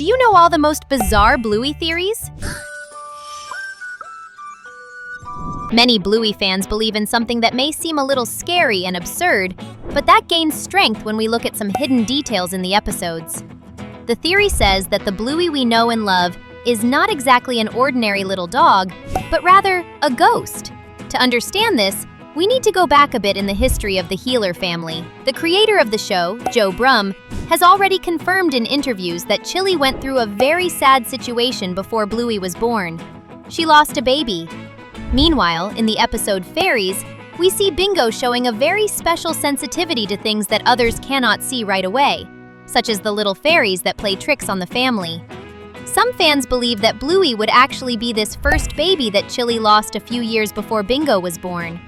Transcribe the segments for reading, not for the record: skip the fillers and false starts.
Do you know all the most bizarre Bluey theories? Many Bluey fans believe in something that may seem a little scary and absurd, but that gains strength when we look at some hidden details in the episodes. The theory says that the Bluey we know and love is not exactly an ordinary little dog, but rather a ghost. To understand this, we need to go back a bit in the history of the Heeler family. The creator of the show, Joe Brum, has already confirmed in interviews that Chili went through a very sad situation before Bluey was born. She lost a baby. Meanwhile, in the episode Fairies, we see Bingo showing a very special sensitivity to things that others cannot see right away, such as the little fairies that play tricks on the family. Some fans believe that Bluey would actually be this first baby that Chili lost a few years before Bingo was born.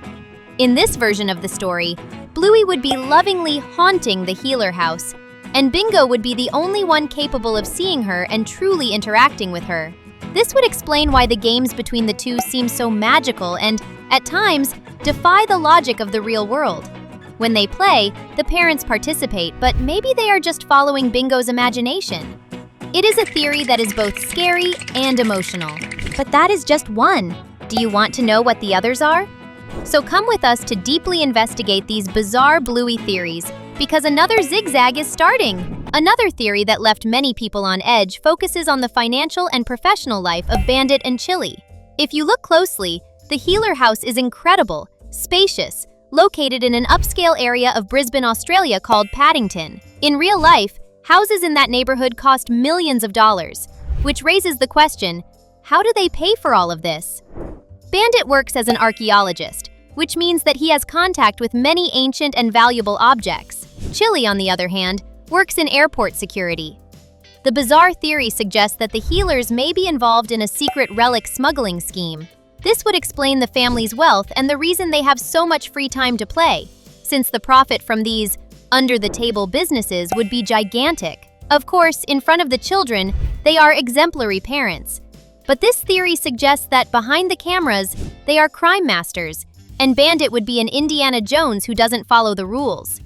In this version of the story, Bluey would be lovingly haunting the Heeler house, and Bingo would be the only one capable of seeing her and truly interacting with her. This would explain why the games between the two seem so magical and, at times, defy the logic of the real world. When they play, the parents participate, but maybe they are just following Bingo's imagination. It is a theory that is both scary and emotional. But that is just one. Do you want to know what the others are? So come with us to deeply investigate these bizarre Bluey theories, because another zigzag is starting. Another theory that left many people on edge focuses on the financial and professional life of Bandit and Chili. If you look closely, the Heeler house is incredible, spacious, located in an upscale area of Brisbane, Australia called Paddington. In real life, houses in that neighborhood cost millions of dollars, which raises the question, how do they pay for all of this? Bandit works as an archaeologist, which means that he has contact with many ancient and valuable objects. Chili, on the other hand, works in airport security. The bizarre theory suggests that the Heelers may be involved in a secret relic smuggling scheme. This would explain the family's wealth and the reason they have so much free time to play, since the profit from these under-the-table businesses would be gigantic. Of course, in front of the children, they are exemplary parents. But this theory suggests that behind the cameras, they are crime masters, and Bandit would be an Indiana Jones who doesn't follow the rules.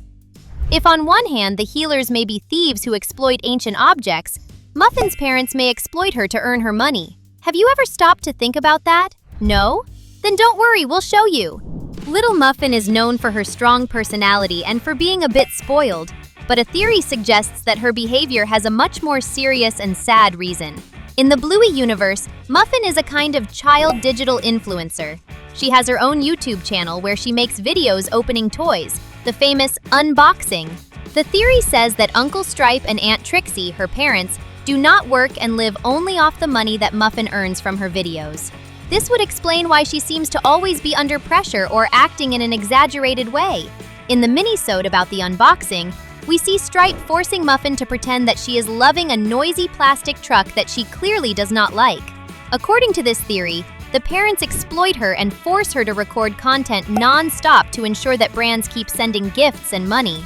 If on one hand the Heelers may be thieves who exploit ancient objects, Muffin's parents may exploit her to earn her money. Have you ever stopped to think about that? No? Then don't worry, we'll show you. Little Muffin is known for her strong personality and for being a bit spoiled, but a theory suggests that her behavior has a much more serious and sad reason. In the Bluey universe, Muffin is a kind of child digital influencer. She has her own YouTube channel where she makes videos opening toys, the famous unboxing. The theory says that Uncle Stripe and Aunt Trixie, her parents, do not work and live only off the money that Muffin earns from her videos. This would explain why she seems to always be under pressure or acting in an exaggerated way. In the mini-sode about the unboxing, we see Stripe forcing Muffin to pretend that she is loving a noisy plastic truck that she clearly does not like. According to this theory, the parents exploit her and force her to record content non-stop to ensure that brands keep sending gifts and money.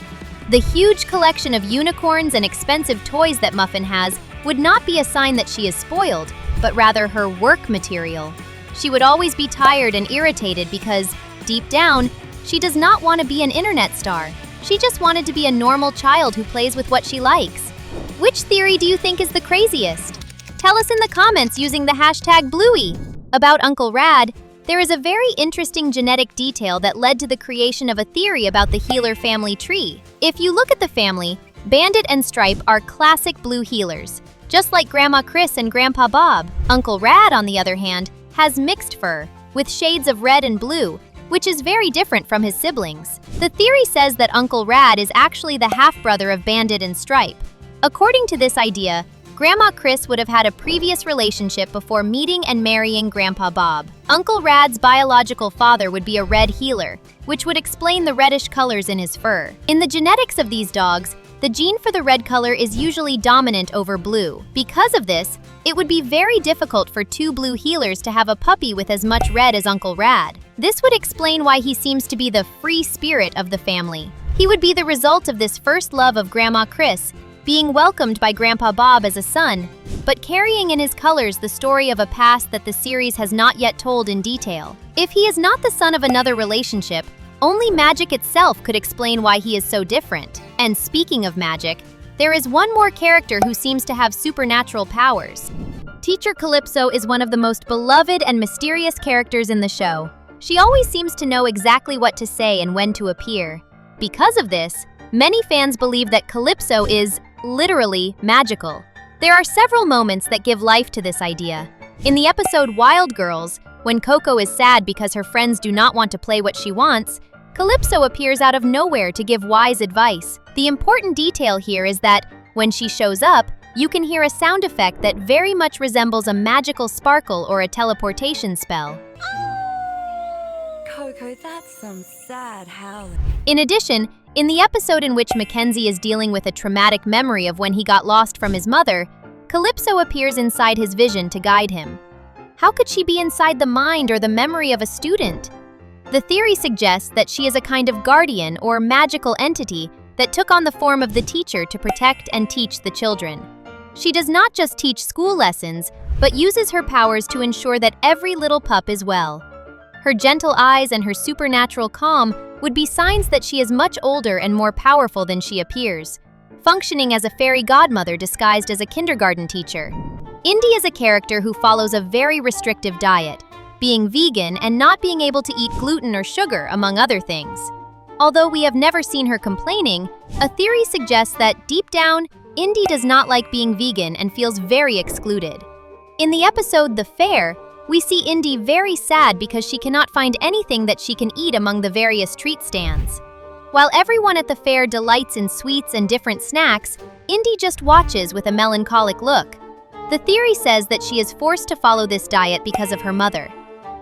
The huge collection of unicorns and expensive toys that Muffin has would not be a sign that she is spoiled, but rather her work material. She would always be tired and irritated because, deep down, she does not want to be an internet star. She just wanted to be a normal child who plays with what she likes. Which theory do you think is the craziest? Tell us in the comments using the hashtag BLUEY. About Uncle Rad, there is a very interesting genetic detail that led to the creation of a theory about the Heeler family tree. If you look at the family, Bandit and Stripe are classic blue Heelers, just like Grandma Chris and Grandpa Bob. Uncle Rad, on the other hand, has mixed fur, with shades of red and blue, which is very different from his siblings. The theory says that Uncle Rad is actually the half-brother of Bandit and Stripe. According to this idea, Grandma Chris would have had a previous relationship before meeting and marrying Grandpa Bob. Uncle Rad's biological father would be a red Heeler, which would explain the reddish colors in his fur. In the genetics of these dogs, the gene for the red color is usually dominant over blue. Because of this, it would be very difficult for two blue Heelers to have a puppy with as much red as Uncle Rad. This would explain why he seems to be the free spirit of the family. He would be the result of this first love of Grandma Chris, being welcomed by Grandpa Bob as a son, but carrying in his colors the story of a past that the series has not yet told in detail. If he is not the son of another relationship, only magic itself could explain why he is so different. And speaking of magic, there is one more character who seems to have supernatural powers. Teacher Calypso is one of the most beloved and mysterious characters in the show. She always seems to know exactly what to say and when to appear. Because of this, many fans believe that Calypso is, literally, magical. There are several moments that give life to this idea. In the episode Wild Girls, when Coco is sad because her friends do not want to play what she wants, Calypso appears out of nowhere to give wise advice. The important detail here is that, when she shows up, you can hear a sound effect that very much resembles a magical sparkle or a teleportation spell. Coco, that's some sad howling. In addition, in the episode in which Mackenzie is dealing with a traumatic memory of when he got lost from his mother, Calypso appears inside his vision to guide him. How could she be inside the mind or the memory of a student? The theory suggests that she is a kind of guardian or magical entity that took on the form of the teacher to protect and teach the children. She does not just teach school lessons, but uses her powers to ensure that every little pup is well. Her gentle eyes and her supernatural calm would be signs that she is much older and more powerful than she appears, functioning as a fairy godmother disguised as a kindergarten teacher. Indy is a character who follows a very restrictive diet, being vegan and not being able to eat gluten or sugar, among other things. Although we have never seen her complaining, a theory suggests that, deep down, Indy does not like being vegan and feels very excluded. In the episode The Fair, we see Indy very sad because she cannot find anything that she can eat among the various treat stands. While everyone at the fair delights in sweets and different snacks, Indy just watches with a melancholic look. The theory says that she is forced to follow this diet because of her mother.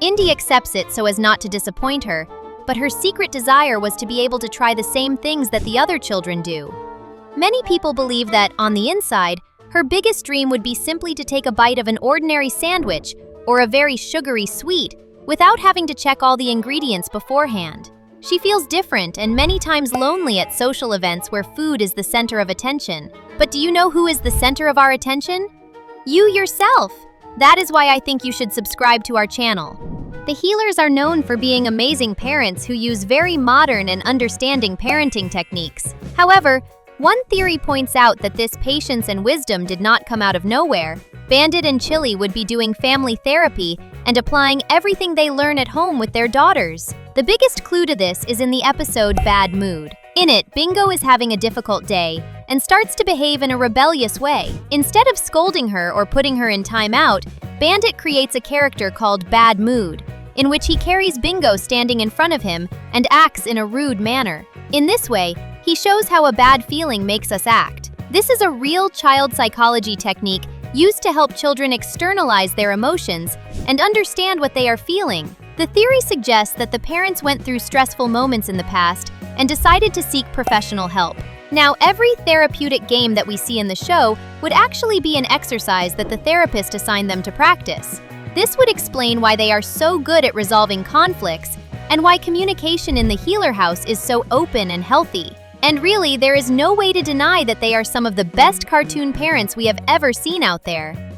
Indy accepts it so as not to disappoint her, but her secret desire was to be able to try the same things that the other children do. Many people believe that, on the inside, her biggest dream would be simply to take a bite of an ordinary sandwich or a very sugary sweet without having to check all the ingredients beforehand. She feels different and many times lonely at social events where food is the center of attention. But do you know who is the center of our attention? You yourself! That is why I think you should subscribe to our channel. The Healers are known for being amazing parents who use very modern and understanding parenting techniques. However, one theory points out that this patience and wisdom did not come out of nowhere. Bandit and Chili would be doing family therapy and applying everything they learn at home with their daughters. The biggest clue to this is in the episode Bad Mood. In it, Bingo is having a difficult day and starts to behave in a rebellious way. Instead of scolding her or putting her in timeout, Bandit creates a character called Bad Mood, in which he carries Bingo standing in front of him and acts in a rude manner. In this way, he shows how a bad feeling makes us act. This is a real child psychology technique used to help children externalize their emotions and understand what they are feeling. The theory suggests that the parents went through stressful moments in the past and decided to seek professional help. Now, every therapeutic game that we see in the show would actually be an exercise that the therapist assigned them to practice. This would explain why they are so good at resolving conflicts and why communication in the Healer House is so open and healthy. And really, there is no way to deny that they are some of the best cartoon parents we have ever seen out there.